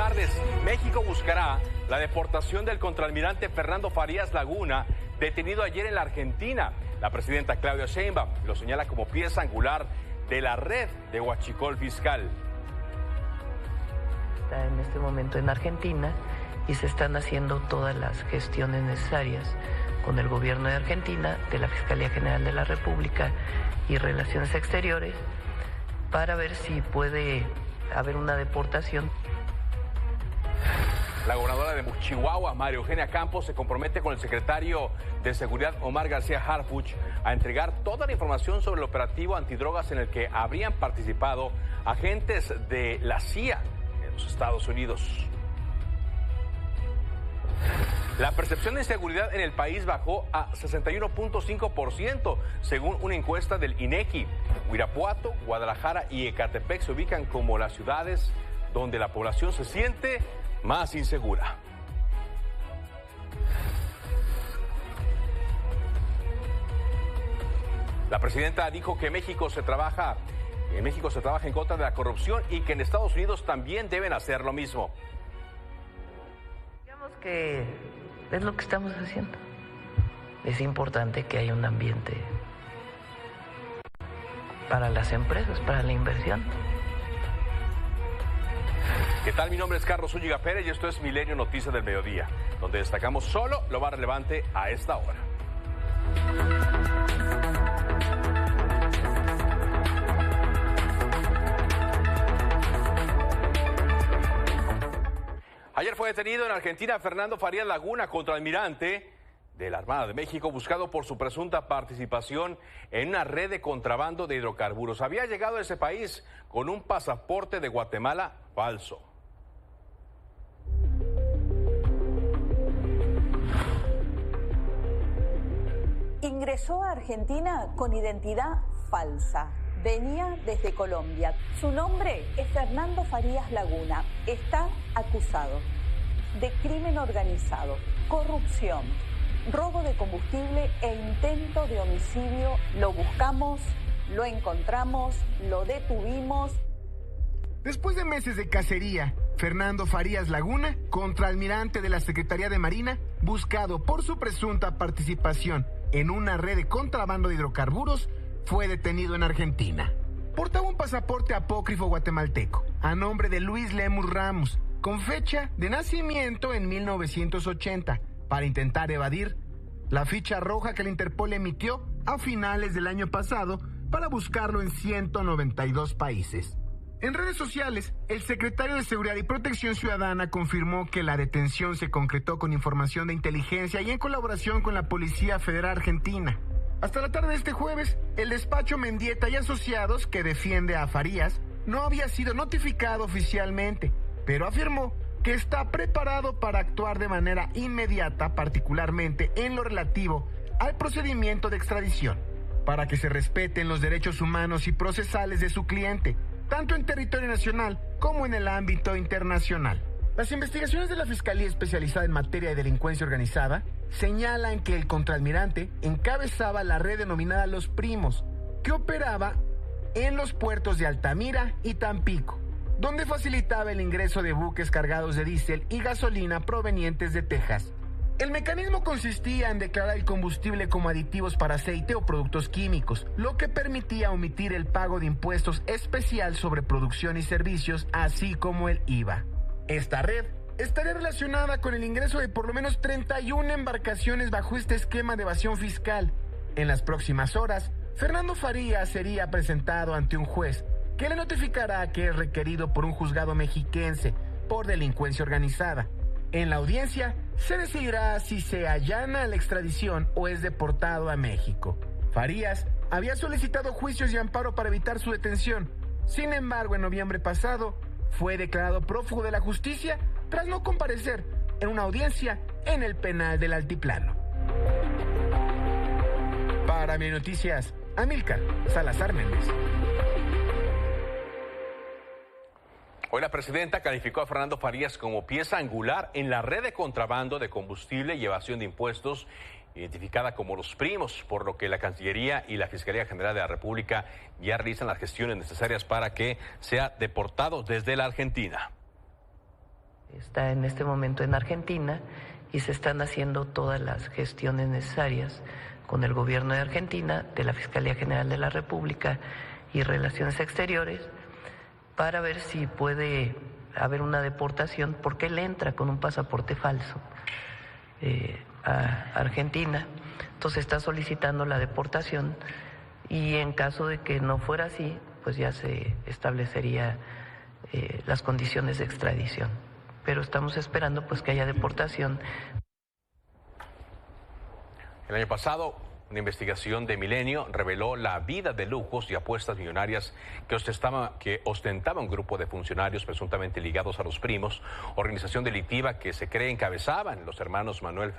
tardes. México buscará la deportación del contraalmirante Fernando Farías Laguna, detenido ayer en la Argentina. La presidenta Claudia Sheinbaum lo señala como pieza angular de la red de huachicol fiscal. Está en este momento en Argentina y se están haciendo todas las gestiones necesarias con el gobierno de Argentina, de la Fiscalía General de la República y Relaciones Exteriores, para ver si puede haber una deportación. La gobernadora de Chihuahua, María Eugenia Campos, se compromete con el secretario de Seguridad, Omar García Harfuch, a entregar toda la información sobre el operativo antidrogas en el que habrían participado agentes de la CIA en los Estados Unidos. La percepción de inseguridad en el país bajó a 61.5%, según una encuesta del INEGI. Irapuato, Guadalajara y Ecatepec se ubican como las ciudades donde la población se siente más insegura. La presidenta dijo que en México se trabaja en contra de la corrupción y que en Estados Unidos también deben hacer lo mismo. Digamos que es lo que estamos haciendo. Es importante que haya un ambiente para las empresas, para la inversión. ¿Qué tal? Mi nombre es Carlos Zúñiga Pérez y esto es Milenio Noticias del Mediodía, donde destacamos solo lo más relevante a esta hora. Ayer fue detenido en Argentina Fernando Farías Laguna, contraalmirante de la Armada de México, buscado por su presunta participación en una red de contrabando de hidrocarburos. Había llegado a ese país con un pasaporte de Guatemala falso. Ingresó a Argentina con identidad falsa. Venía desde Colombia. Su nombre es Fernando Farías Laguna. Está acusado de crimen organizado, corrupción, robo de combustible e intento de homicidio. Lo buscamos, lo encontramos, lo detuvimos. Después de meses de cacería, Fernando Farías Laguna, contraalmirante de la Secretaría de Marina, buscado por su presunta participación en una red de contrabando de hidrocarburos, fue detenido en Argentina. Portaba un pasaporte apócrifo guatemalteco, a nombre de Luis Lemus Ramos, con fecha de nacimiento en 1980, para intentar evadir la ficha roja que la Interpol emitió a finales del año pasado para buscarlo en 192 países. En redes sociales, el secretario de Seguridad y Protección Ciudadana confirmó que la detención se concretó con información de inteligencia y en colaboración con la Policía Federal Argentina. Hasta la tarde de este jueves, el despacho Mendieta y Asociados, que defiende a Farías, no había sido notificado oficialmente, pero afirmó que está preparado para actuar de manera inmediata, particularmente en lo relativo al procedimiento de extradición, para que se respeten los derechos humanos y procesales de su cliente, tanto en territorio nacional como en el ámbito internacional. Las investigaciones de la Fiscalía Especializada en Materia de Delincuencia Organizada señalan que el contraalmirante encabezaba la red denominada Los Primos, que operaba en los puertos de Altamira y Tampico, donde facilitaba el ingreso de buques cargados de diésel y gasolina provenientes de Texas. El mecanismo consistía en declarar el combustible como aditivos para aceite o productos químicos, lo que permitía omitir el pago de impuestos especial sobre producción y servicios, así como el IVA. Esta red estaría relacionada con el ingreso de por lo menos 31 embarcaciones bajo este esquema de evasión fiscal. En las próximas horas, Fernando Farías sería presentado ante un juez que le notificará que es requerido por un juzgado mexiquense por delincuencia organizada. En la audiencia se decidirá si se allana la extradición o es deportado a México. Farías había solicitado juicios y amparo para evitar su detención. Sin embargo, en noviembre pasado, fue declarado prófugo de la justicia tras no comparecer en una audiencia en el penal del Altiplano. Para Mi Noticias, Amílcar Salazar Méndez. Hoy la presidenta calificó a Fernando Farías como pieza angular en la red de contrabando de combustible y evasión de impuestos, identificada como Los Primos, por lo que la Cancillería y la Fiscalía General de la República ya realizan las gestiones necesarias para que sea deportado desde la Argentina. Está en este momento en Argentina y se están haciendo todas las gestiones necesarias con el gobierno de Argentina, de la Fiscalía General de la República y Relaciones Exteriores, para ver si puede haber una deportación, porque él entra con un pasaporte falso a Argentina. Entonces está solicitando la deportación y en caso de que no fuera así, pues ya se establecería las condiciones de extradición. Pero estamos esperando pues que haya deportación. El año pasado, una investigación de Milenio reveló la vida de lujos y apuestas millonarias que ostentaba un grupo de funcionarios presuntamente ligados a los Primos, organización delictiva que se cree encabezaban los hermanos Manuel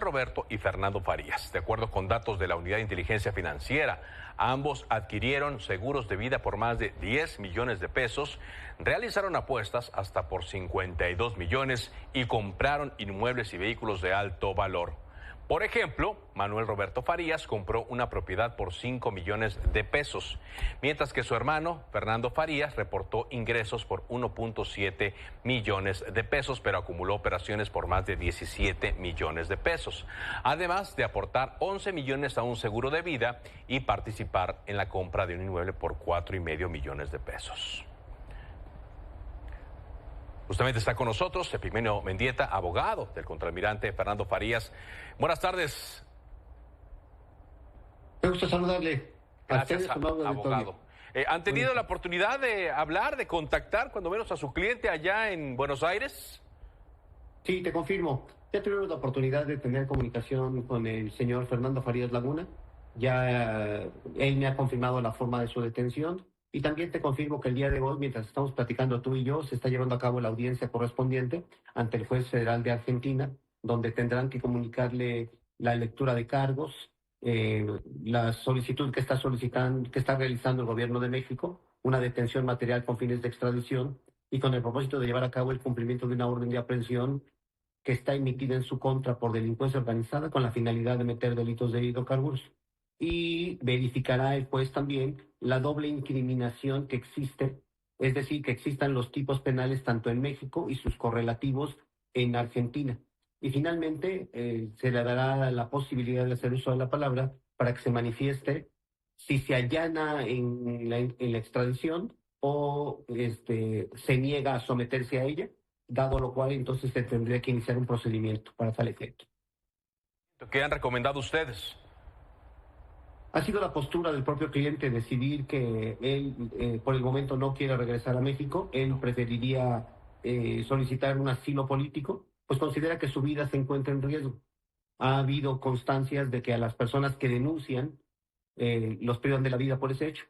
Roberto y Fernando Farías. De acuerdo con datos de la Unidad de Inteligencia Financiera, ambos adquirieron seguros de vida por más de 10 millones de pesos, realizaron apuestas hasta por 52 millones y compraron inmuebles y vehículos de alto valor. Por ejemplo, Manuel Roberto Farías compró una propiedad por 5 millones de pesos, mientras que su hermano, Fernando Farías, reportó ingresos por 1.7 millones de pesos, pero acumuló operaciones por más de 17 millones de pesos, además de aportar 11 millones a un seguro de vida y participar en la compra de un inmueble por 4,5 millones de pesos. Justamente está con nosotros Epigmenio Mendieta, abogado del contraalmirante Fernando Farías. Buenas tardes. Me gusta saludarle. Gracias, abogado. ¿Han tenido la oportunidad de hablar, de contactar, cuando menos a su cliente allá en Buenos Aires? Sí, te confirmo. Ya tuvimos la oportunidad de tener comunicación con el señor Fernando Farías Laguna. Ya él me ha confirmado la forma de su detención. Y también te confirmo que el día de hoy, mientras estamos platicando tú y yo, se está llevando a cabo la audiencia correspondiente ante el juez federal de Argentina, donde tendrán que comunicarle la lectura de cargos, la solicitud que está realizando el gobierno de México, una detención material con fines de extradición y con el propósito de llevar a cabo el cumplimiento de una orden de aprehensión que está emitida en su contra por delincuencia organizada con la finalidad de meter delitos de hidrocarburos. Y verificará el juez también la doble incriminación que existe, es decir, que existan los tipos penales tanto en México y sus correlativos en Argentina. Y finalmente se le dará la posibilidad de hacer uso de la palabra para que se manifieste si se allana en la extradición o se niega a someterse a ella, dado lo cual entonces se tendría que iniciar un procedimiento para tal efecto. ¿Qué han recomendado ustedes? Ha sido la postura del propio cliente decidir que él por el momento no quiere regresar a México. Él preferiría solicitar un asilo político, pues considera que su vida se encuentra en riesgo. Ha habido constancias de que a las personas que denuncian los privan de la vida por ese hecho.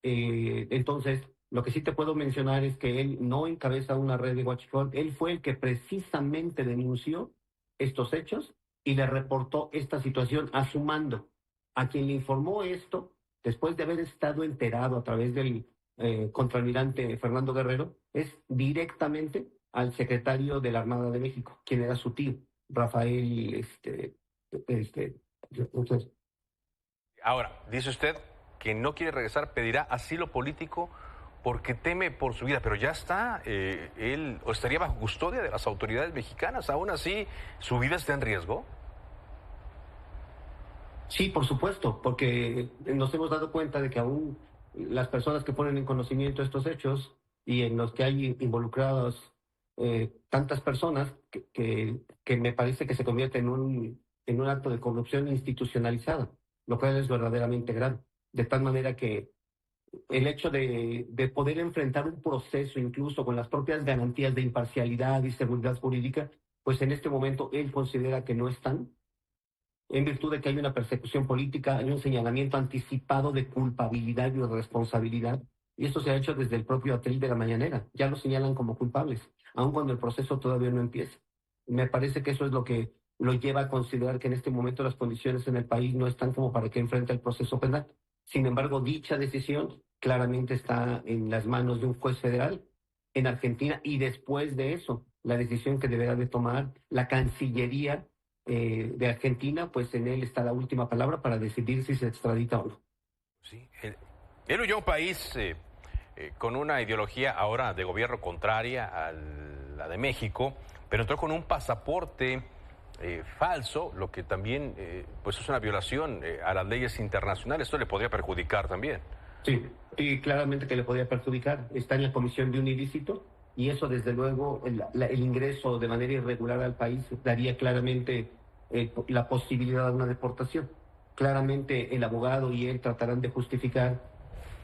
Entonces, lo que sí te puedo mencionar es que él no encabeza una red de huachicol. Él fue el que precisamente denunció estos hechos y le reportó esta situación a su mando. A quien le informó esto, después de haber estado enterado a través del contraalmirante Fernando Guerrero, es directamente al secretario de la Armada de México, quien era su tío, Rafael. Ahora, dice usted que no quiere regresar, pedirá asilo político porque teme por su vida, pero ya está, él estaría bajo custodia de las autoridades mexicanas. Aún así, ¿su vida está en riesgo? Sí, por supuesto, porque nos hemos dado cuenta de que aún las personas que ponen en conocimiento estos hechos y en los que hay involucradas tantas personas que me parece que se convierte en un acto de corrupción institucionalizada, lo cual es verdaderamente grave. De tal manera que el hecho de poder enfrentar un proceso incluso con las propias garantías de imparcialidad y seguridad jurídica, pues en este momento él considera que no están, en virtud de que hay una persecución política, hay un señalamiento anticipado de culpabilidad y de responsabilidad, y esto se ha hecho desde el propio atril de la mañanera. Ya lo señalan como culpables, aun cuando el proceso todavía no empieza. Me parece que eso es lo que lo lleva a considerar que en este momento las condiciones en el país no están como para que enfrente el proceso penal. Sin embargo, dicha decisión claramente está en las manos de un juez federal en Argentina, y después de eso, la decisión que deberá de tomar la Cancillería de Argentina, pues en él está la última palabra para decidir si se extradita o no. Sí, él huyó a un país con una ideología ahora de gobierno contraria a la de México, pero entró con un pasaporte falso, lo que también pues es una violación a las leyes internacionales. Esto le podría perjudicar también. Sí, y claramente que le podría perjudicar. Está en la comisión de un ilícito y eso, desde luego, el ingreso de manera irregular al país daría claramente la posibilidad de una deportación. Claramente el abogado y él tratarán de justificar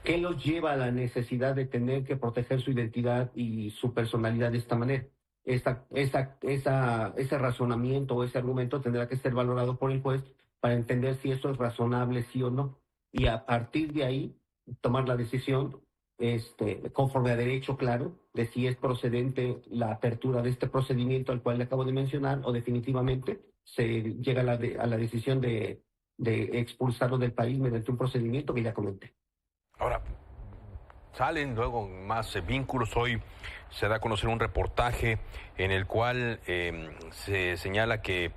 qué los lleva a la necesidad de tener que proteger su identidad y su personalidad de esta manera. Ese razonamiento o ese argumento tendrá que ser valorado por el juez para entender si eso es razonable, sí o no. Y a partir de ahí, tomar la decisión conforme a derecho, claro, de si es procedente la apertura de este procedimiento al cual le acabo de mencionar, o definitivamente se llega a la decisión de expulsarlo del país mediante un procedimiento que ya comenté. Ahora, salen luego más vínculos. Hoy se da a conocer un reportaje en el cual se señala que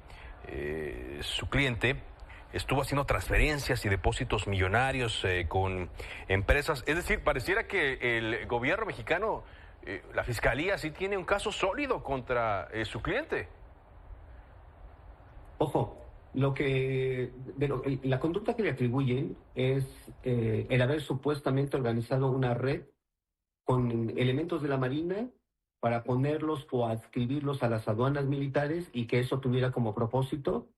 su cliente estuvo haciendo transferencias y depósitos millonarios con empresas. Es decir, pareciera que el gobierno mexicano, la fiscalía, sí tiene un caso sólido contra su cliente. Ojo, la conducta que le atribuyen es el haber supuestamente organizado una red con elementos de la Marina para ponerlos o adscribirlos a las aduanas militares y que eso tuviera como propósito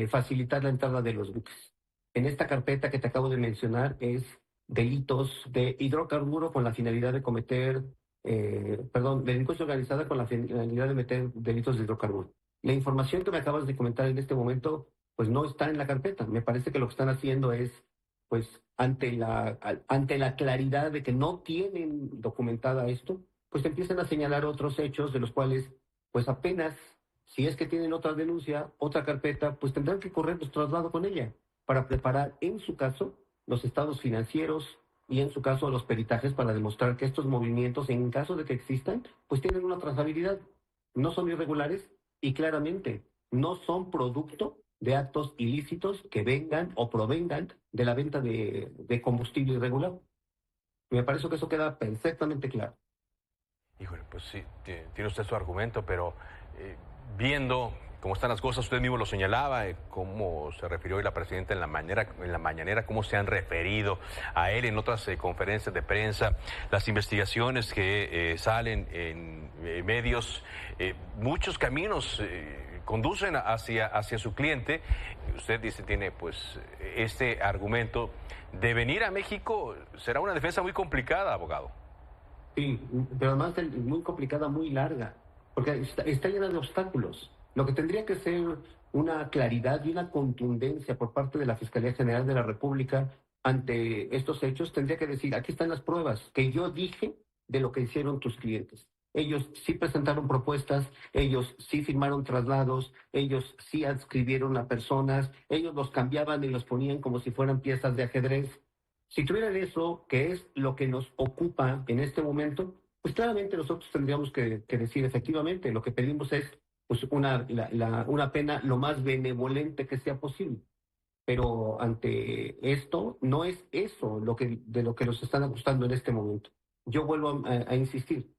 facilitar la entrada de los buques. En esta carpeta que te acabo de mencionar es delitos de hidrocarburo con la finalidad de cometer, delincuencia organizada con la finalidad de meter delitos de hidrocarburo. La información que me acabas de comentar en este momento, pues no está en la carpeta. Me parece que lo que están haciendo es, pues, ante la claridad de que no tienen documentada esto, pues empiezan a señalar otros hechos de los cuales, pues apenas, si es que tienen otra denuncia, otra carpeta, pues tendrán que correr los traslados con ella para preparar, en su caso, los estados financieros y en su caso los peritajes para demostrar que estos movimientos, en caso de que existan, pues tienen una trazabilidad, no son irregulares y claramente no son producto de actos ilícitos que vengan o provengan de la venta de combustible irregular. Me parece que eso queda perfectamente claro. Híjole, pues sí, tiene usted su argumento, pero viendo cómo están las cosas, usted mismo lo señalaba, cómo se refirió hoy la presidenta en la mañanera, cómo se han referido a él en otras conferencias de prensa, las investigaciones que salen en medios, muchos caminos conducen hacia su cliente. Usted dice, tiene pues este argumento de venir a México. Será una defensa muy complicada, abogado. Sí, pero además muy complicada, muy larga, porque está llena de obstáculos. Lo que tendría que ser una claridad y una contundencia por parte de la Fiscalía General de la República ante estos hechos, tendría que decir, aquí están las pruebas que yo dije de lo que hicieron tus clientes. Ellos sí presentaron propuestas, ellos sí firmaron traslados, ellos sí adscribieron a personas, ellos los cambiaban y los ponían como si fueran piezas de ajedrez. Si tuvieran eso, que es lo que nos ocupa en este momento, pues claramente nosotros tendríamos que decir, efectivamente, lo que pedimos es pues una pena lo más benevolente que sea posible. Pero ante esto, no es eso de lo que nos están acusando en este momento. Yo vuelvo a insistir.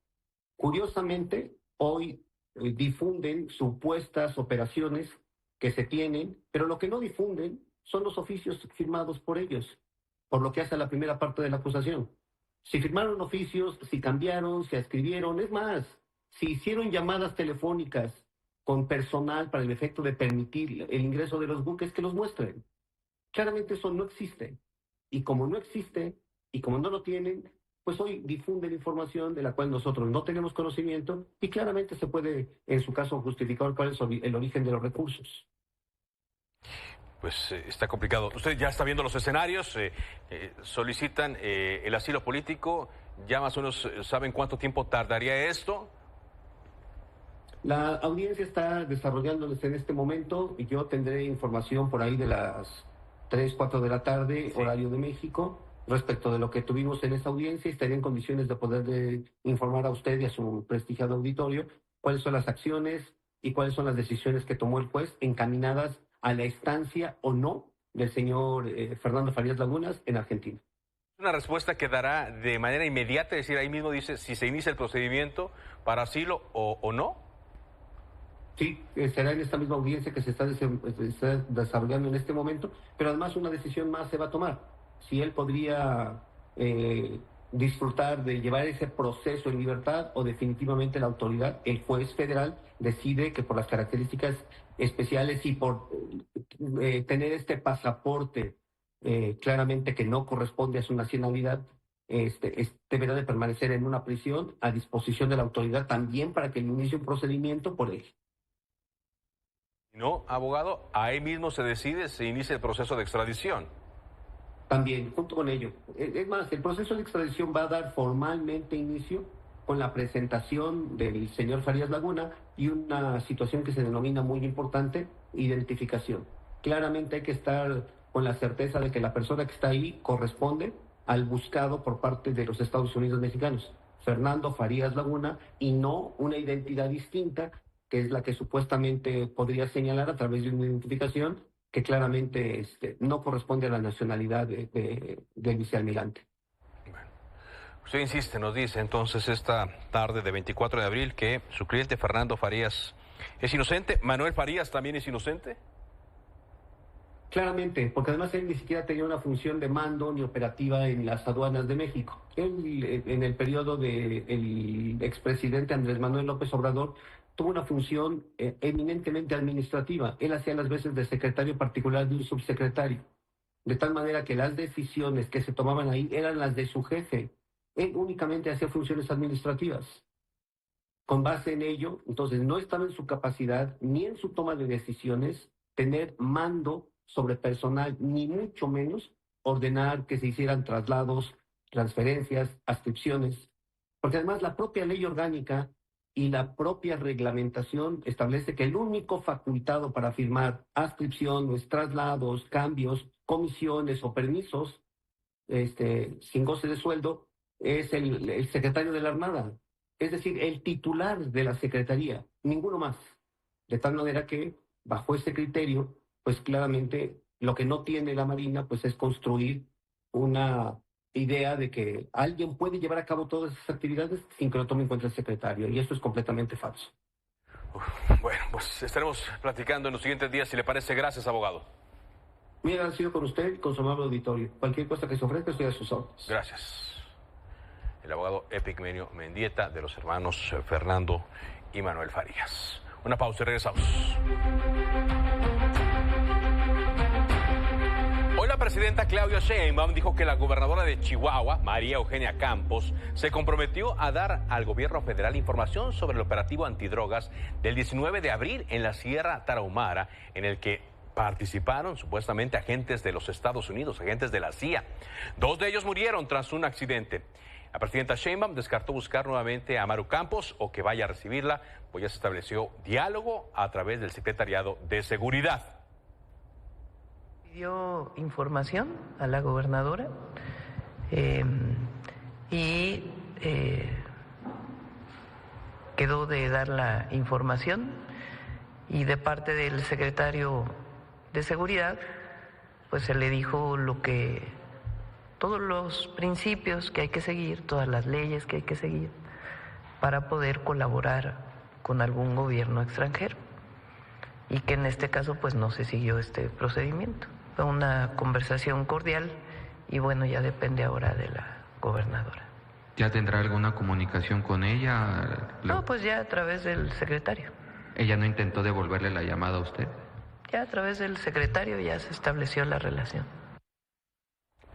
Curiosamente, hoy difunden supuestas operaciones que se tienen, pero lo que no difunden son los oficios firmados por ellos, por lo que hace a la primera parte de la acusación. Si firmaron oficios, si cambiaron, si escribieron, es más, si hicieron llamadas telefónicas con personal para el efecto de permitir el ingreso de los buques, que los muestren. Claramente eso no existe. Y como no existe, y como no lo tienen, pues hoy difunden información de la cual nosotros no tenemos conocimiento y claramente se puede, en su caso, justificar cuál es el origen de los recursos. Pues está complicado. Usted ya está viendo los escenarios, solicitan el asilo político, ya más o menos saben cuánto tiempo tardaría esto. La audiencia está desarrollándose en este momento y yo tendré información por ahí de las 3, 4 de la tarde, sí, horario de México, respecto de lo que tuvimos en esa audiencia. Estaría en condiciones de poder informar a usted y a su prestigiado auditorio cuáles son las acciones y cuáles son las decisiones que tomó el juez encaminadas a la estancia o no del señor Fernando Farías Lagunas en Argentina. Una respuesta que dará de manera inmediata, es decir, ahí mismo dice si se inicia el procedimiento para asilo o no. Sí, será en esta misma audiencia que se está desarrollando en este momento, pero además una decisión más se va a tomar. Si él podría disfrutar de llevar ese proceso en libertad o definitivamente la autoridad, el juez federal, decide que por las características especiales y por tener este pasaporte claramente que no corresponde a su nacionalidad, deberá de permanecer en una prisión a disposición de la autoridad también para que inicie un procedimiento por él. No, abogado, ahí mismo se decide, se inicia el proceso de extradición. También, junto con ello. Es más, el proceso de extradición va a dar formalmente inicio con la presentación del señor Farías Laguna y una situación que se denomina muy importante, identificación. Claramente hay que estar con la certeza de que la persona que está ahí corresponde al buscado por parte de los Estados Unidos mexicanos, Fernando Farías Laguna, y no una identidad distinta, que es la que supuestamente podría señalar a través de una identificación que claramente no corresponde a la nacionalidad del vicealmirante. Bueno, usted insiste, nos dice entonces esta tarde de 24 de abril que su cliente Fernando Farías es inocente. ¿Manuel Farías también es inocente? Claramente, porque además él ni siquiera tenía una función de mando ni operativa en las aduanas de México. Él, en el periodo del expresidente Andrés Manuel López Obrador, tuvo una función eminentemente administrativa. Él hacía las veces de secretario particular de un subsecretario, de tal manera que las decisiones que se tomaban ahí eran las de su jefe. Él únicamente hacía funciones administrativas. Con base en ello, entonces no estaba en su capacidad ni en su toma de decisiones tener mando sobre personal, ni mucho menos ordenar que se hicieran traslados, transferencias, adscripciones, porque además la propia ley orgánica y la propia reglamentación establece que el único facultado para firmar adscripciones, traslados, cambios, comisiones o permisos sin goce de sueldo es el secretario de la Armada, es decir, el titular de la Secretaría, ninguno más. De tal manera que, bajo ese criterio, pues claramente lo que no tiene la Marina pues es construir una idea de que alguien puede llevar a cabo todas esas actividades sin que lo tome en cuenta el secretario, y eso es completamente falso. Bueno, pues estaremos platicando en los siguientes días, si le parece. Gracias, abogado. Muy agradecido con usted y con su amable auditorio. Cualquier cosa que se ofrezca, estoy a sus órdenes. Gracias. El abogado Epigmenio Mendieta, de los hermanos Fernando y Manuel Farías. Una pausa y regresamos. Hoy la presidenta Claudia Sheinbaum dijo que la gobernadora de Chihuahua, María Eugenia Campos, se comprometió a dar al gobierno federal información sobre el operativo antidrogas del 19 de abril en la Sierra Tarahumara, en el que participaron supuestamente agentes de los Estados Unidos, agentes de la CIA. 2 de ellos murieron tras un accidente. La presidenta Sheinbaum descartó buscar nuevamente a Maru Campos o que vaya a recibirla, pues ya se estableció diálogo a través del Secretariado de Seguridad. Dio información a la gobernadora y quedó de dar la información, y de parte del secretario de Seguridad pues se le dijo todos los principios que hay que seguir, todas las leyes que hay que seguir para poder colaborar con algún gobierno extranjero, y que en este caso pues no se siguió este procedimiento. Fue una conversación cordial y bueno, ya depende ahora de la gobernadora. ¿Ya tendrá alguna comunicación con ella? No, pues ya a través del secretario. ¿Ella no intentó devolverle la llamada a usted? Ya a través del secretario ya se estableció la relación.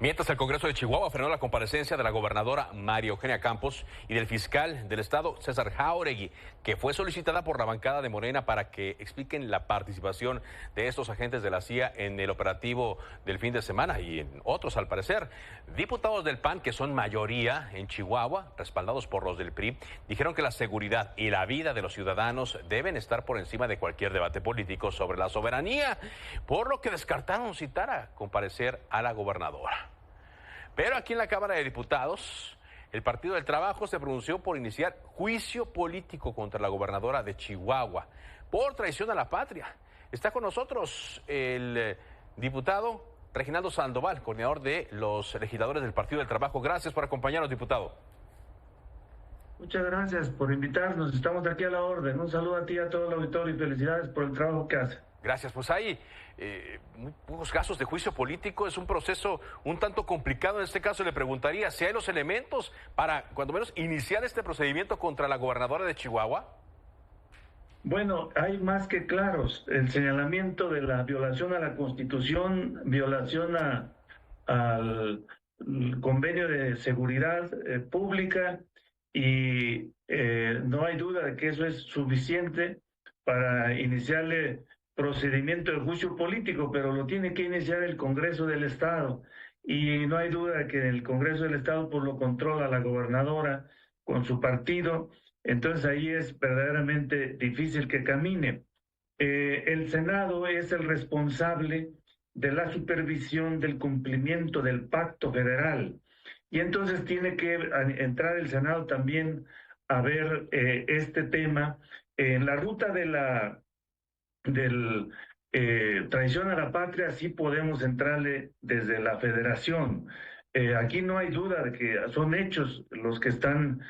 Mientras el Congreso de Chihuahua frenó la comparecencia de la gobernadora María Eugenia Campos y del fiscal del estado César Jáuregui, que fue solicitada por la bancada de Morena para que expliquen la participación de estos agentes de la CIA en el operativo del fin de semana y en otros, al parecer. Diputados del PAN, que son mayoría en Chihuahua, respaldados por los del PRI, dijeron que la seguridad y la vida de los ciudadanos deben estar por encima de cualquier debate político sobre la soberanía, por lo que descartaron citar a comparecer a la gobernadora. Pero aquí en la Cámara de Diputados, el Partido del Trabajo se pronunció por iniciar juicio político contra la gobernadora de Chihuahua por traición a la patria. Está con nosotros el diputado Reginaldo Sandoval, coordinador de los legisladores del Partido del Trabajo. Gracias por acompañarnos, diputado. Muchas gracias por invitarnos. Estamos aquí a la orden. Un saludo a ti y a todo el auditorio y felicidades por el trabajo que hace. Gracias. Pues hay muy pocos casos de juicio político. Es un proceso un tanto complicado. En este caso le preguntaría si hay los elementos para, cuando menos, iniciar este procedimiento contra la gobernadora de Chihuahua. Bueno, hay más que claros. El señalamiento de la violación a la Constitución, violación al convenio de seguridad pública, y no hay duda de que eso es suficiente para iniciarle procedimiento de juicio político, pero lo tiene que iniciar el Congreso del Estado, y no hay duda de que el Congreso del Estado pues lo controla la gobernadora con su partido. Entonces ahí es verdaderamente difícil que camine. El Senado es el responsable de la supervisión del cumplimiento del pacto federal, y entonces tiene que entrar el Senado también a ver este tema. En la ruta de traición a la patria sí podemos entrarle desde la federación. Aquí no hay duda de que son hechos los que están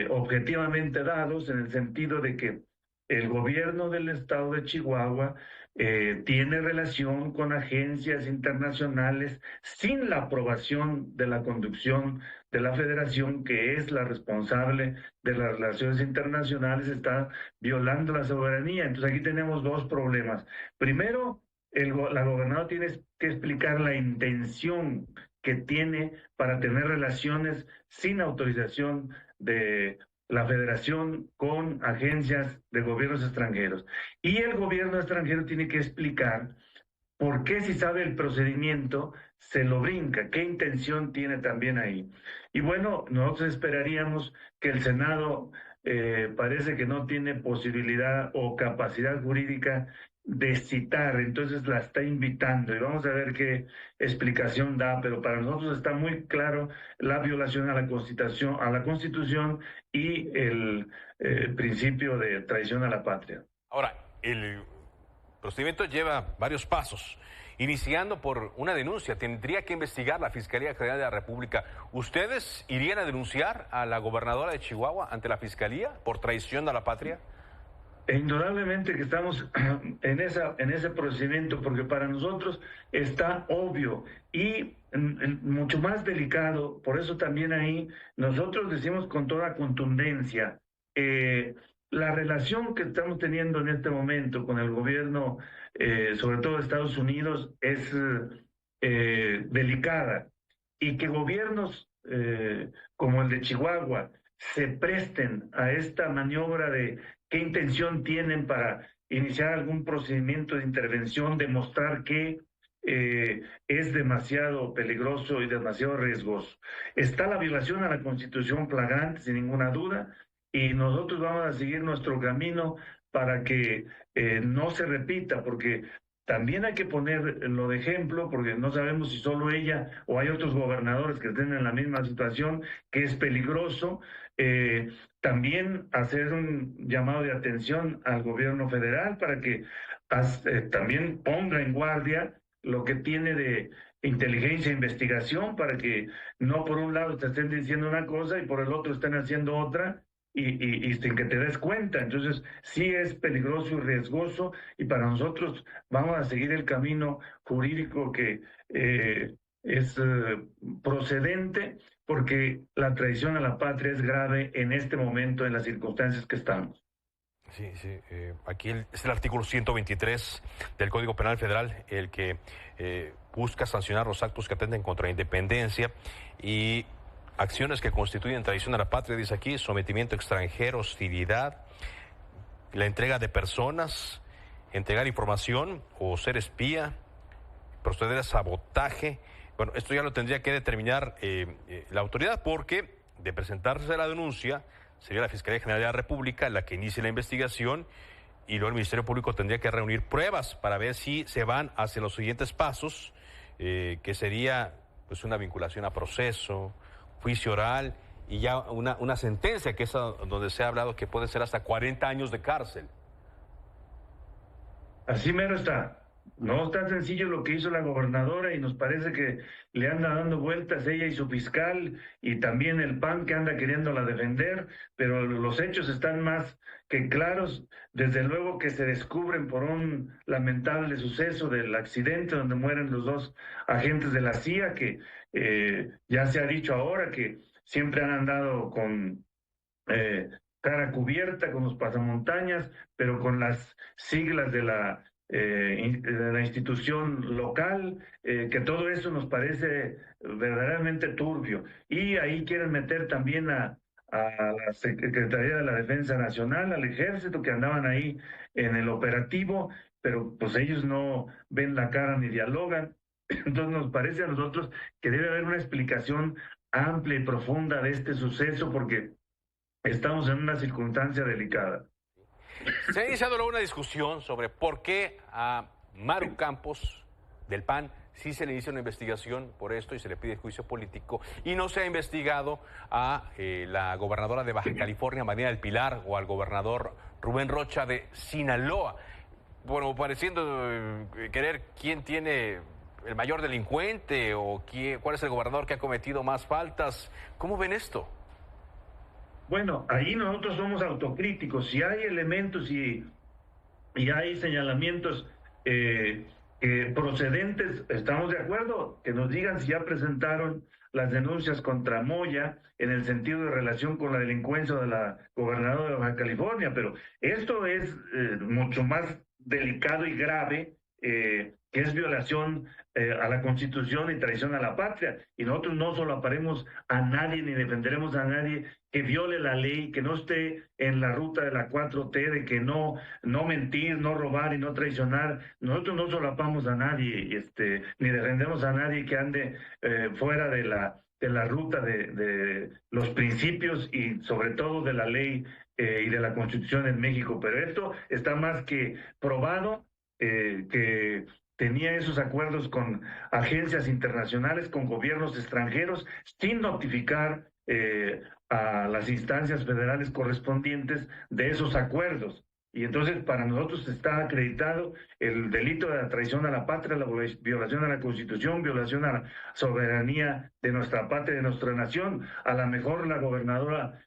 objetivamente dados, en el sentido de que el gobierno del estado de Chihuahua tiene relación con agencias internacionales sin la aprobación de la conducción de la federación, que es la responsable de las relaciones internacionales. Está violando la soberanía. Entonces aquí tenemos dos problemas. Primero, la gobernadora tiene que explicar la intención que tiene para tener relaciones sin autorización de la federación con agencias de gobiernos extranjeros. Y el gobierno extranjero tiene que explicar por qué, si sabe el procedimiento, se lo brinca, qué intención tiene también ahí. Y bueno, nosotros esperaríamos que el Senado parece que no tiene posibilidad o capacidad jurídica de citar, entonces la está invitando y vamos a ver qué explicación da, pero para nosotros está muy claro la violación a la Constitución y el principio de traición a la patria. Ahora, el procedimiento lleva varios pasos, iniciando por una denuncia. Tendría que investigar la Fiscalía General de la República. ¿Ustedes irían a denunciar a la gobernadora de Chihuahua ante la Fiscalía por traición a la patria? Indudablemente que estamos en ese procedimiento, porque para nosotros está obvio y mucho más delicado. Por eso también ahí nosotros decimos con toda contundencia, la relación que estamos teniendo en este momento con el gobierno, sobre todo de Estados Unidos, es delicada, y que gobiernos como el de Chihuahua se presten a esta maniobra de qué intención tienen para iniciar algún procedimiento de intervención, demostrar que es demasiado peligroso y demasiado riesgoso. Está la violación a la Constitución flagrante, sin ninguna duda, y nosotros vamos a seguir nuestro camino para que no se repita, porque también hay que ponerlo de ejemplo, porque no sabemos si solo ella o hay otros gobernadores que estén en la misma situación, que es peligroso. También hacer un llamado de atención al gobierno federal para que también ponga en guardia lo que tiene de inteligencia e investigación, para que no por un lado te estén diciendo una cosa y por el otro estén haciendo otra, y sin que te des cuenta. Entonces sí es peligroso y riesgoso, y para nosotros vamos a seguir el camino jurídico que es procedente, porque la traición a la patria es grave en este momento, en las circunstancias que estamos. Sí, aquí es el artículo 123 del Código Penal Federal el que busca sancionar los actos que atenten contra la independencia y acciones que constituyen traición a la patria. Dice aquí: sometimiento extranjero, hostilidad, la entrega de personas, entregar información o ser espía, proceder a sabotaje. Bueno, esto ya lo tendría que determinar la autoridad, porque de presentarse la denuncia sería la Fiscalía General de la República la que inicie la investigación, y luego el Ministerio Público tendría que reunir pruebas para ver si se van hacia los siguientes pasos, que sería pues una vinculación a proceso, juicio oral y ya una sentencia, que es donde se ha hablado que puede ser hasta 40 años de cárcel. Así mero está. No está sencillo lo que hizo la gobernadora y nos parece que le anda dando vueltas ella y su fiscal y también el PAN que anda queriéndola defender, pero los hechos están más que claros, desde luego que se descubren por un lamentable suceso del accidente donde mueren los 2 agentes de la CIA, que ya se ha dicho ahora que siempre han andado con cara cubierta, con los pasamontañas, pero con las siglas de la institución local, que todo eso nos parece verdaderamente turbio. Y ahí quieren meter también a la Secretaría de la Defensa Nacional, al Ejército, que andaban ahí en el operativo, pero pues ellos no ven la cara ni dialogan. Entonces nos parece a nosotros que debe haber una explicación amplia y profunda de este suceso, porque estamos en una circunstancia delicada. Se ha iniciado luego una discusión sobre por qué a Maru Campos del PAN sí se le inicia una investigación por esto y se le pide juicio político, y no se ha investigado a la gobernadora de Baja California, María del Pilar, o al gobernador Rubén Rocha de Sinaloa. Bueno, pareciendo querer quién tiene el mayor delincuente o cuál es el gobernador que ha cometido más faltas. ¿Cómo ven esto? Bueno, ahí nosotros somos autocríticos. Si hay elementos y hay señalamientos procedentes, estamos de acuerdo, que nos digan si ya presentaron las denuncias contra Moya en el sentido de relación con la delincuencia de la gobernadora de Baja California, pero esto es mucho más delicado y grave, que es violación a la Constitución y traición a la patria. Y nosotros no solaparemos a nadie ni defenderemos a nadie que viole la ley, que no esté en la ruta de la 4T, de que no mentir, no robar y no traicionar. Nosotros no solapamos a nadie, ni defendemos a nadie que ande fuera de la ruta de los principios y sobre todo de la ley y de la Constitución en México. Pero esto está más que probado, que tenía esos acuerdos con agencias internacionales, con gobiernos extranjeros, sin notificar a las instancias federales correspondientes de esos acuerdos. Y entonces para nosotros está acreditado el delito de la traición a la patria, la violación a la Constitución, violación a la soberanía de nuestra patria, de nuestra nación. A lo mejor la gobernadora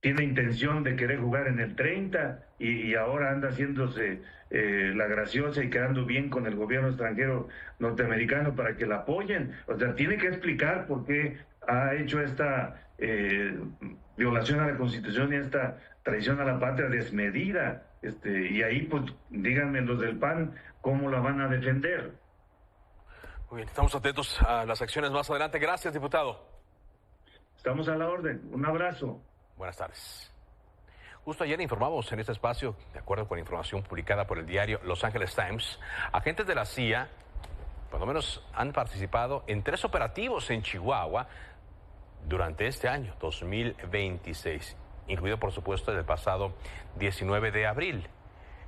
tiene intención de querer jugar en el 30 y ahora anda haciéndose la graciosa y quedando bien con el gobierno extranjero norteamericano para que la apoyen. O sea, tiene que explicar por qué ha hecho esta violación a la Constitución y esta traición a la patria desmedida. Y ahí, pues, díganme los del PAN, ¿cómo la van a defender? Muy bien, estamos atentos a las acciones más adelante. Gracias, diputado. Estamos a la orden. Un abrazo. Buenas tardes. Justo ayer informamos en este espacio, de acuerdo con información publicada por el diario Los Angeles Times, agentes de la CIA, por lo menos, han participado en 3 operativos en Chihuahua durante este año, 2026, incluido, por supuesto, el pasado 19 de abril.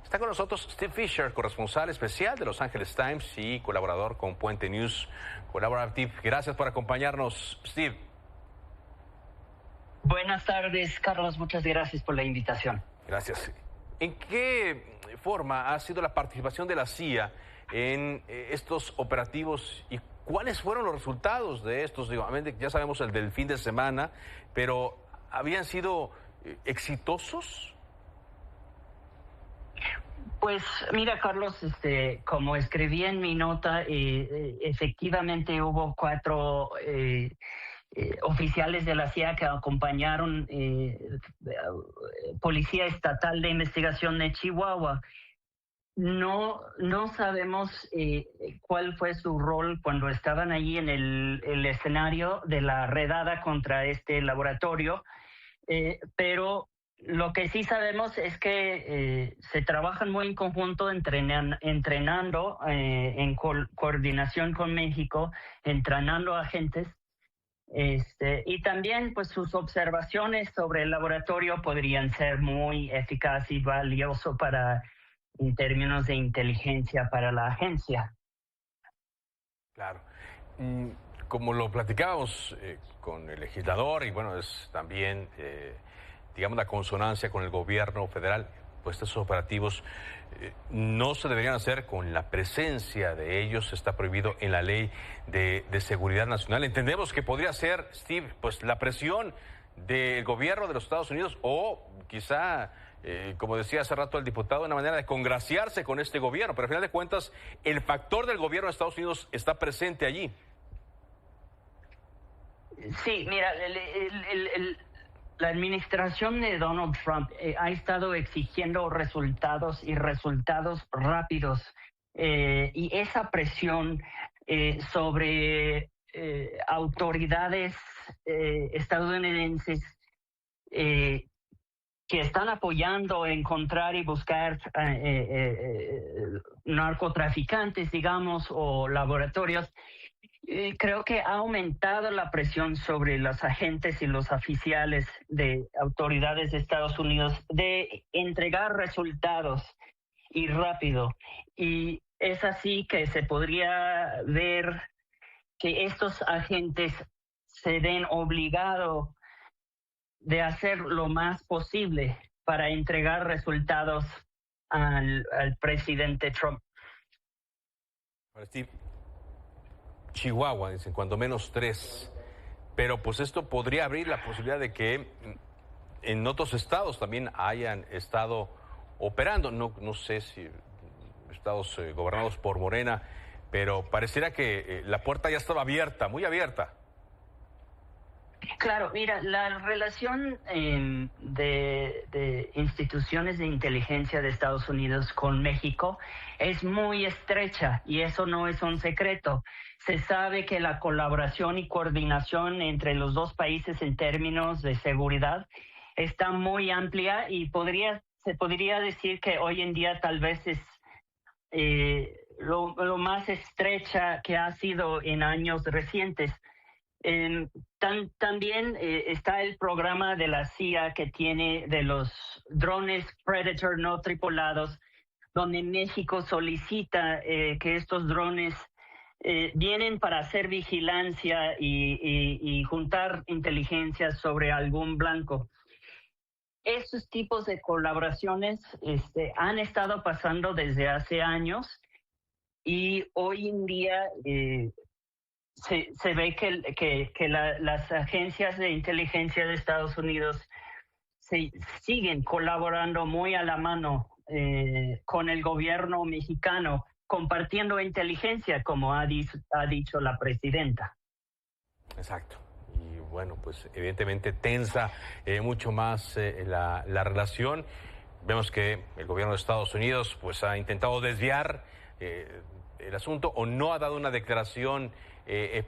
Está con nosotros Steve Fisher, corresponsal especial de Los Angeles Times y colaborador con Puente News Collaborative. Gracias por acompañarnos, Steve. Buenas tardes, Carlos. Muchas gracias por la invitación. Gracias. ¿En qué forma ha sido la participación de la CIA en estos operativos y cuáles fueron los resultados de estos? Digo, ya sabemos el del fin de semana, pero ¿habían sido exitosos? Pues mira, Carlos, como escribí en mi nota, efectivamente hubo 4 oficiales de la CIA que acompañaron Policía Estatal de Investigación de Chihuahua. No sabemos cuál fue su rol cuando estaban allí en el escenario de la redada contra este laboratorio, pero lo que sí sabemos es que se trabajan muy en conjunto, entrenando en coordinación con México, entrenando agentes. Y también, pues, sus observaciones sobre el laboratorio podrían ser muy eficaces y valioso en términos de inteligencia para la agencia. Claro. Como lo platicábamos con el legislador, y bueno, es también, digamos, la consonancia con el gobierno federal, pues estos operativos no se deberían hacer con la presencia de ellos. Está prohibido en la ley de seguridad nacional. Entendemos que podría ser, Steve, pues la presión del gobierno de los Estados Unidos o quizá, como decía hace rato el diputado, una manera de congraciarse con este gobierno, pero al final de cuentas el factor del gobierno de Estados Unidos está presente allí. Sí, mira, la administración de Donald Trump ha estado exigiendo resultados y resultados rápidos, y esa presión sobre autoridades estadounidenses que están apoyando encontrar y buscar narcotraficantes, digamos, o laboratorios. Creo que ha aumentado la presión sobre los agentes y los oficiales de autoridades de Estados Unidos de entregar resultados y rápido. Y es así que se podría ver que estos agentes se ven obligados de hacer lo más posible para entregar resultados al presidente Trump. Steve, Chihuahua, dicen, cuando menos 3. Pero pues esto podría abrir la posibilidad de que en otros estados también hayan estado operando. No sé si estados gobernados por Morena, pero pareciera que la puerta ya estaba abierta, muy abierta. Claro, mira, la relación de instituciones de inteligencia de Estados Unidos con México es muy estrecha y eso no es un secreto. Se sabe que la colaboración y coordinación entre los dos países en términos de seguridad está muy amplia y se podría decir que hoy en día tal vez es lo más estrecha que ha sido en años recientes. También está el programa de la CIA que tiene de los drones Predator no tripulados, donde México solicita que estos drones vienen para hacer vigilancia y juntar inteligencia sobre algún blanco. Estos tipos de colaboraciones han estado pasando desde hace años y hoy en día se ve que las agencias de inteligencia de Estados Unidos siguen colaborando muy a la mano con el gobierno mexicano, compartiendo inteligencia, como ha dicho la presidenta. Exacto. Y bueno, pues evidentemente tensa mucho más la relación. Vemos que el gobierno de Estados Unidos pues ha intentado desviar el asunto o no ha dado una declaración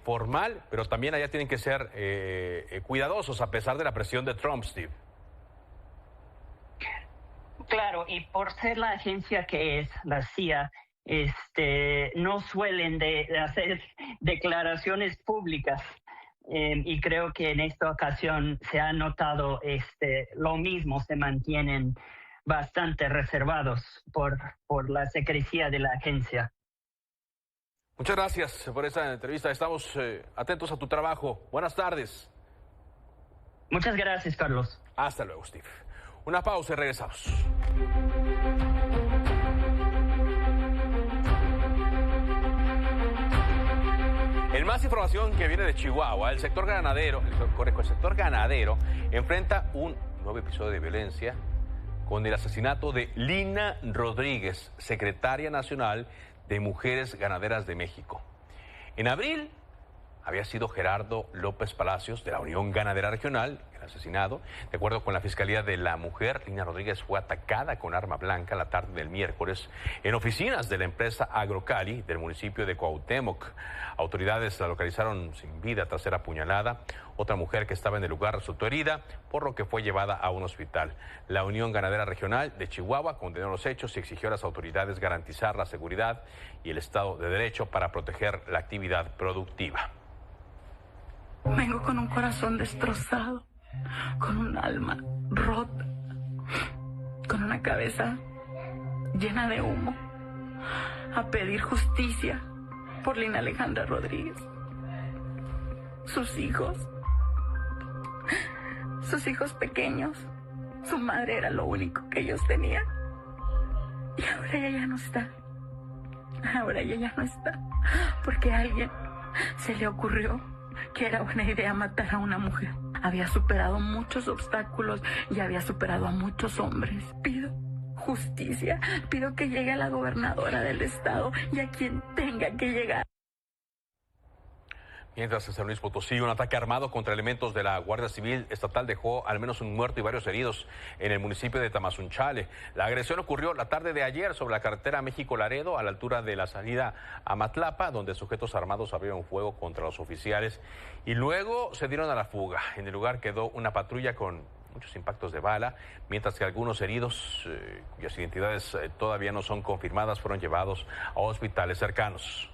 formal, pero también allá tienen que ser cuidadosos a pesar de la presión de Trump, Steve. Claro, y por ser la agencia que es la CIA, no suelen de hacer declaraciones públicas, y creo que en esta ocasión se ha notado lo mismo, se mantienen bastante reservados por la secrecía de la agencia. Muchas gracias por esta entrevista. Estamos atentos a tu trabajo. Buenas tardes. Muchas gracias, Carlos. Hasta luego, Steve. Una pausa y regresamos. En más información que viene de Chihuahua, el sector ganadero enfrenta un nuevo episodio de violencia con el asesinato de Lina Rodríguez, secretaria nacional de Mujeres Ganaderas de México. En abril había sido Gerardo López Palacios de la Unión Ganadera Regional el asesinado. De acuerdo con la Fiscalía de la Mujer, Lina Rodríguez fue atacada con arma blanca la tarde del miércoles en oficinas de la empresa Agrocali del municipio de Cuauhtémoc. Autoridades la localizaron sin vida tras ser apuñalada. Otra mujer que estaba en el lugar resultó herida, por lo que fue llevada a un hospital. La Unión Ganadera Regional de Chihuahua condenó los hechos y exigió a las autoridades garantizar la seguridad y el Estado de Derecho para proteger la actividad productiva. Vengo con un corazón destrozado, con un alma rota, con una cabeza llena de humo, a pedir justicia por Lina Alejandra Rodríguez. Sus hijos pequeños, su madre era lo único que ellos tenían. Y ahora ella ya no está. Ahora ella ya no está. Porque a alguien se le ocurrió que era buena idea matar a una mujer. Había superado muchos obstáculos y había superado a muchos hombres. Pido justicia, pido que llegue a la gobernadora del estado y a quien tenga que llegar. Mientras en San Luis Potosí, un ataque armado contra elementos de la Guardia Civil Estatal dejó al menos un muerto y varios heridos en el municipio de Tamazunchale. La agresión ocurrió la tarde de ayer sobre la carretera México-Laredo, a la altura de la salida a Matlapa, donde sujetos armados abrieron fuego contra los oficiales y luego se dieron a la fuga. En el lugar quedó una patrulla con muchos impactos de bala, mientras que algunos heridos, cuyas identidades todavía no son confirmadas, fueron llevados a hospitales cercanos.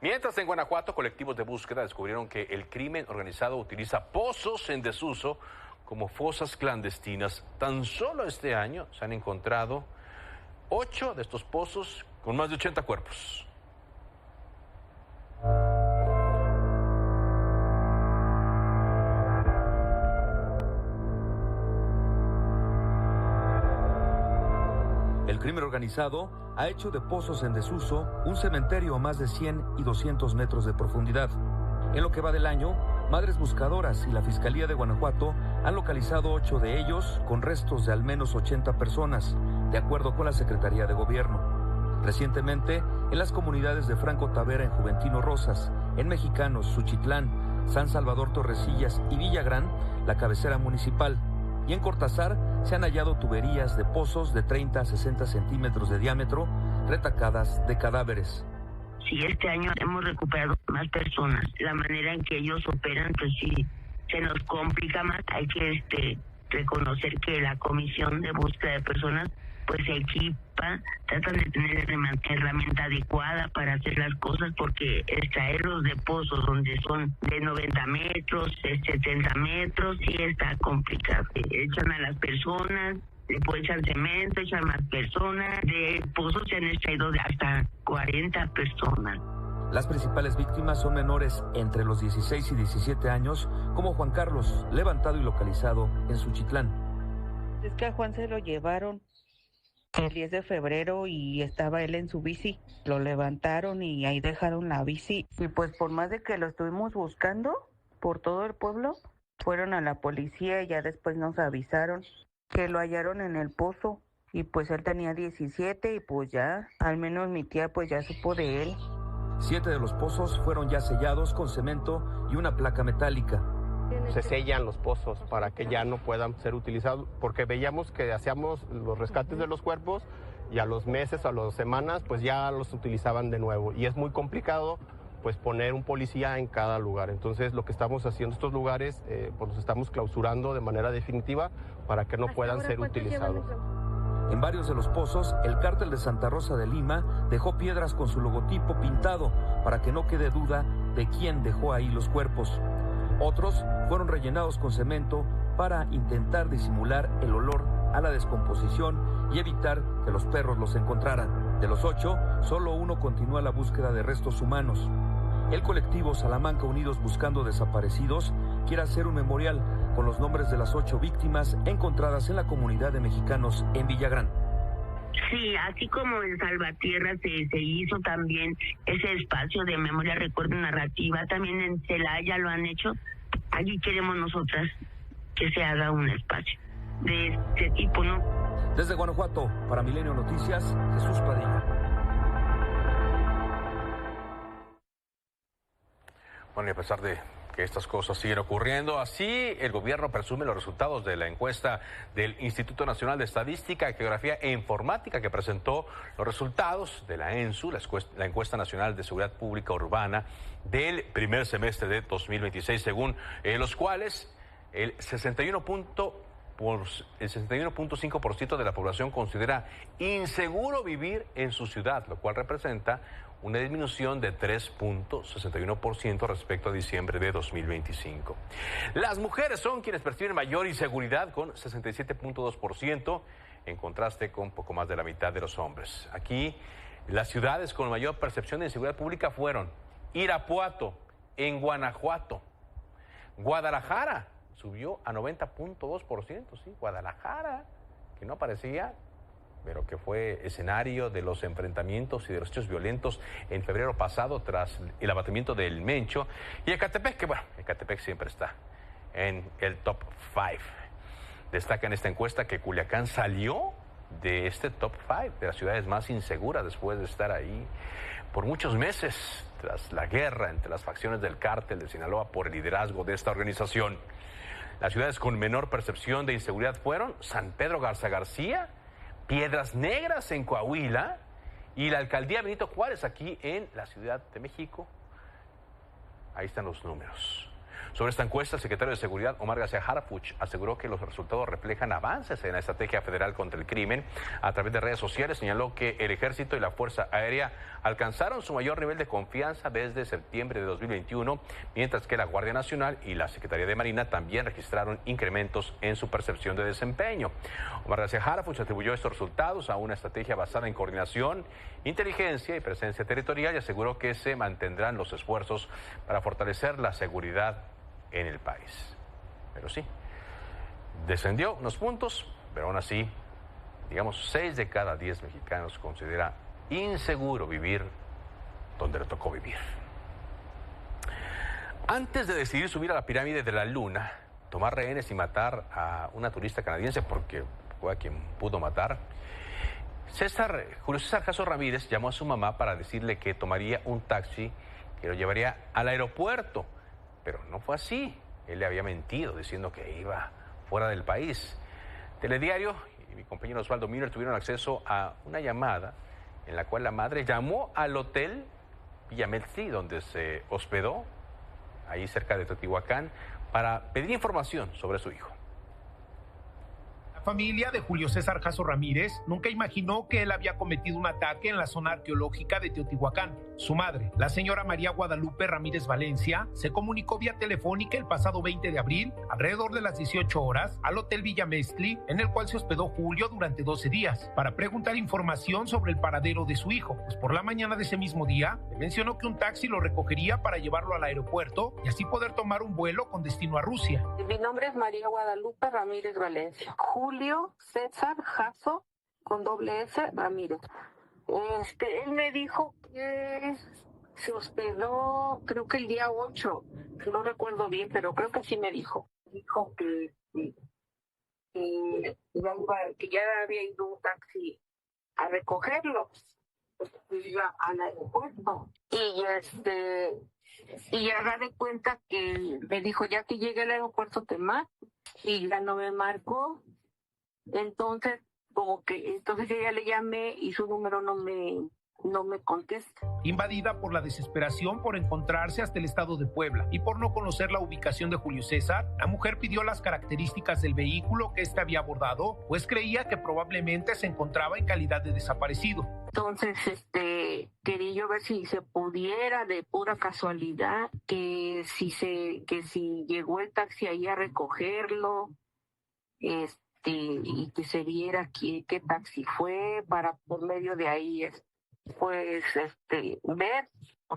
Mientras en Guanajuato, colectivos de búsqueda descubrieron que el crimen organizado utiliza pozos en desuso como fosas clandestinas. Tan solo este año se han encontrado 8 de estos pozos con más de 80 cuerpos. El crimen organizado ha hecho de pozos en desuso un cementerio a más de 100 y 200 metros de profundidad. En lo que va del año, Madres Buscadoras y la Fiscalía de Guanajuato han localizado 8 de ellos con restos de al menos 80 personas, de acuerdo con la Secretaría de Gobierno. Recientemente, en las comunidades de Franco Tavera en Juventino Rosas, en Mexicanos, Suchitlán, San Salvador Torrecillas y Villagrán, la cabecera municipal, y en Cortázar se han hallado tuberías de pozos de 30 a 60 centímetros de diámetro, retacadas de cadáveres. Sí, este año hemos recuperado más personas. La manera en que ellos operan, pues sí, se nos complica más. Hay que reconocer que la comisión de búsqueda de personas pues se equipa, tratan de tener la herramienta adecuada para hacer las cosas, porque extraerlos de pozos donde son de 90 metros, de 70 metros, sí está complicado. Echan a las personas, después echan cemento, echan más personas, de pozos se han extraído de hasta 40 personas. Las principales víctimas son menores entre los 16 y 17 años, como Juan Carlos, levantado y localizado en Suchitlán. Es que a Juan se lo llevaron el 10 de febrero y estaba él en su bici. Lo levantaron y ahí dejaron la bici. Y pues por más de que lo estuvimos buscando por todo el pueblo, fueron a la policía y ya después nos avisaron que lo hallaron en el pozo. Y pues él tenía 17 y pues ya, al menos mi tía pues ya supo de él. 7 de los pozos fueron ya sellados con cemento y una placa metálica. Se sellan los pozos para que ya no puedan ser utilizados, porque veíamos que hacíamos los rescates de los cuerpos y a los meses, a las semanas, pues ya los utilizaban de nuevo. Y es muy complicado pues poner un policía en cada lugar. Entonces lo que estamos haciendo estos lugares, pues los estamos clausurando de manera definitiva para que no puedan ser utilizados. En varios de los pozos, el cártel de Santa Rosa de Lima dejó piedras con su logotipo pintado para que no quede duda de quién dejó ahí los cuerpos. Otros fueron rellenados con cemento para intentar disimular el olor a la descomposición y evitar que los perros los encontraran. De los 8, solo uno continúa la búsqueda de restos humanos. El colectivo Salamanca Unidos Buscando Desaparecidos quiere hacer un memorial con los nombres de las 8 víctimas encontradas en la comunidad de mexicanos en Villagrán. Sí, así como en Salvatierra se hizo también ese espacio de memoria, recuerdo, narrativa, también en Celaya lo han hecho. Allí queremos nosotras que se haga un espacio de este tipo, ¿no? Desde Guanajuato, para Milenio Noticias, Jesús Padilla. Bueno, y a pesar de que estas cosas siguen ocurriendo, así el gobierno presume los resultados de la encuesta del Instituto Nacional de Estadística, Geografía e Informática, que presentó los resultados de la ENSU, la Encuesta Nacional de Seguridad Pública Urbana, del primer semestre de 2026, según los cuales el 61.5% de la población considera inseguro vivir en su ciudad, lo cual representa una disminución de 3.61% respecto a diciembre de 2025. Las mujeres son quienes perciben mayor inseguridad con 67.2%, en contraste con poco más de la mitad de los hombres. Aquí, las ciudades con mayor percepción de inseguridad pública fueron Irapuato, en Guanajuato. Guadalajara subió a 90.2%, sí, Guadalajara, que no aparecía, pero que fue escenario de los enfrentamientos y de los hechos violentos en febrero pasado tras el abatimiento del Mencho. Y Ecatepec, que bueno, Ecatepec siempre está en el top 5. Destaca en esta encuesta que Culiacán salió de este top 5 de las ciudades más inseguras después de estar ahí por muchos meses tras la guerra entre las facciones del cártel de Sinaloa por el liderazgo de esta organización. Las ciudades con menor percepción de inseguridad fueron San Pedro Garza García, Piedras Negras en Coahuila y la alcaldía Benito Juárez aquí en la Ciudad de México. Ahí están los números. Sobre esta encuesta, el secretario de Seguridad, Omar García Harfuch, aseguró que los resultados reflejan avances en la estrategia federal contra el crimen. A través de redes sociales señaló que el Ejército y la Fuerza Aérea alcanzaron su mayor nivel de confianza desde septiembre de 2021, mientras que la Guardia Nacional y la Secretaría de Marina también registraron incrementos en su percepción de desempeño. Omar García Harfuch atribuyó estos resultados a una estrategia basada en coordinación, inteligencia y presencia territorial y aseguró que se mantendrán los esfuerzos para fortalecer la seguridad en el país. Pero sí, descendió unos puntos, pero aún así, digamos, 6 de cada 10 mexicanos considera inseguro vivir donde le tocó vivir. Antes de decidir subir a la pirámide de la Luna, tomar rehenes y matar a una turista canadiense, porque fue a quien pudo matar, Julio César Jasso Ramírez llamó a su mamá para decirle que tomaría un taxi que lo llevaría al aeropuerto. Pero no fue así. Él le había mentido diciendo que iba fuera del país. Telediario y mi compañero Osvaldo Miller tuvieron acceso a una llamada en la cual la madre llamó al hotel Villameltí, donde se hospedó, ahí cerca de Teotihuacán, para pedir información sobre su hijo. La familia de Julio César Jasso Ramírez nunca imaginó que él había cometido un ataque en la zona arqueológica de Teotihuacán. Su madre, la señora María Guadalupe Ramírez Valencia, se comunicó vía telefónica el pasado 20 de abril, alrededor de las 18 horas, al Hotel Villamestli, en el cual se hospedó Julio durante 12 días, para preguntar información sobre el paradero de su hijo. Pues por la mañana de ese mismo día, le mencionó que un taxi lo recogería para llevarlo al aeropuerto y así poder tomar un vuelo con destino a Rusia. Mi nombre es María Guadalupe Ramírez Valencia. Julio César Jasso, con doble S, Ramírez. Él me dijo que se hospedó, creo que el día 8, no recuerdo bien, pero creo que sí me dijo. Dijo que ya había ido un taxi a recogerlo, pues iba al aeropuerto. Y haga de cuenta que me dijo, ya que llegue al aeropuerto te marco, y ya no me marcó. Entonces yo ya le llamé y su número no me contesta. Invadida por la desesperación por encontrarse hasta el estado de Puebla y por no conocer la ubicación de Julio César, la mujer pidió las características del vehículo que éste había abordado, pues creía que probablemente se encontraba en calidad de desaparecido. Entonces, quería yo ver si se pudiera, de pura casualidad, que si llegó el taxi ahí a recogerlo, y que se viera qué taxi fue, para por medio de ahí ver.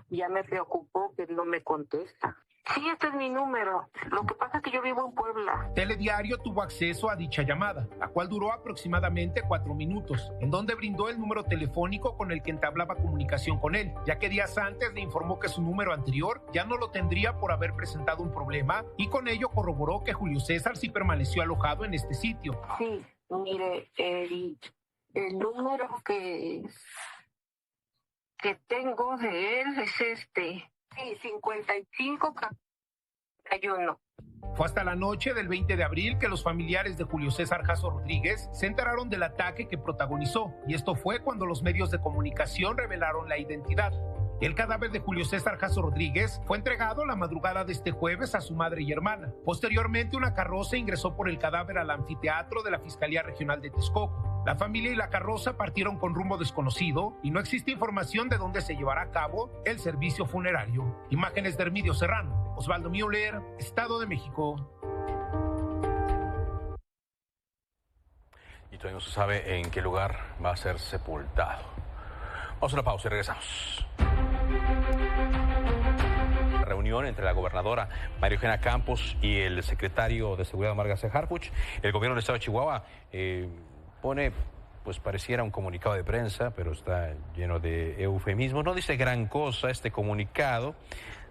Ya me preocupó que no me contesta. Sí, este es mi número. Lo que pasa es que yo vivo en Puebla. Telediario tuvo acceso a dicha llamada, la cual duró aproximadamente 4 minutos, en donde brindó el número telefónico con el que entablaba comunicación con él, ya que días antes le informó que su número anterior ya no lo tendría por haber presentado un problema, y con ello corroboró que Julio César sí permaneció alojado en este sitio. Sí, mire, el número que tengo de él es 5541. Fue hasta la noche del 20 de abril que los familiares de Julio César Jasso Rodríguez se enteraron del ataque que protagonizó, y esto fue cuando los medios de comunicación revelaron la identidad. El cadáver de Julio César Jasso Rodríguez fue entregado la madrugada de este jueves a su madre y hermana. Posteriormente, una carroza ingresó por el cadáver al anfiteatro de la Fiscalía Regional de Texcoco. La familia y la carroza partieron con rumbo desconocido y no existe información de dónde se llevará a cabo el servicio funerario. Imágenes de Hermidio Serrano, Osvaldo Müller, Estado de México. Y todavía no se sabe en qué lugar va a ser sepultado. Vamos a una pausa y regresamos. Reunión entre la gobernadora María Eugenia Campos y el secretario de Seguridad Omar García Harfuch. El gobierno del estado de Chihuahua pone, pues pareciera un comunicado de prensa, pero está lleno de eufemismos. No dice gran cosa este comunicado.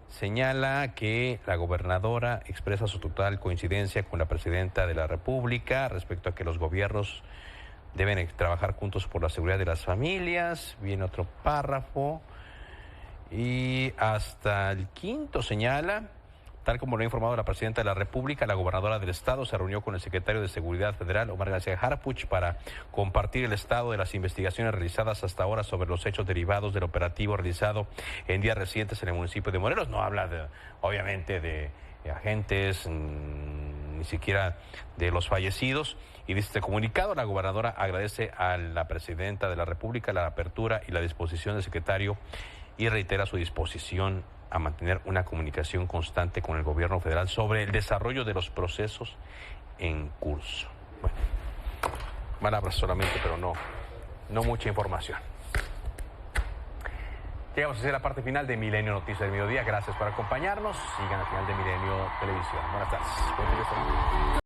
Señala que la gobernadora expresa su total coincidencia con la presidenta de la República respecto a que los gobiernos deben trabajar juntos por la seguridad de las familias. Viene otro párrafo. Y hasta el quinto señala, tal como lo ha informado la presidenta de la República, la gobernadora del estado se reunió con el secretario de Seguridad Federal, Omar García Harfuch, para compartir el estado de las investigaciones realizadas hasta ahora sobre los hechos derivados del operativo realizado en días recientes en el municipio de Morelos. No habla, obviamente, de agentes, ni siquiera de los fallecidos. Y dice este comunicado, la gobernadora agradece a la presidenta de la República la apertura y la disposición del secretario y reitera su disposición a mantener una comunicación constante con el gobierno federal sobre el desarrollo de los procesos en curso. Bueno, palabras solamente, pero no mucha información. Llegamos a la parte final de Milenio Noticias del Mediodía. Gracias por acompañarnos. Sigan al final de Milenio Televisión. Buenas tardes.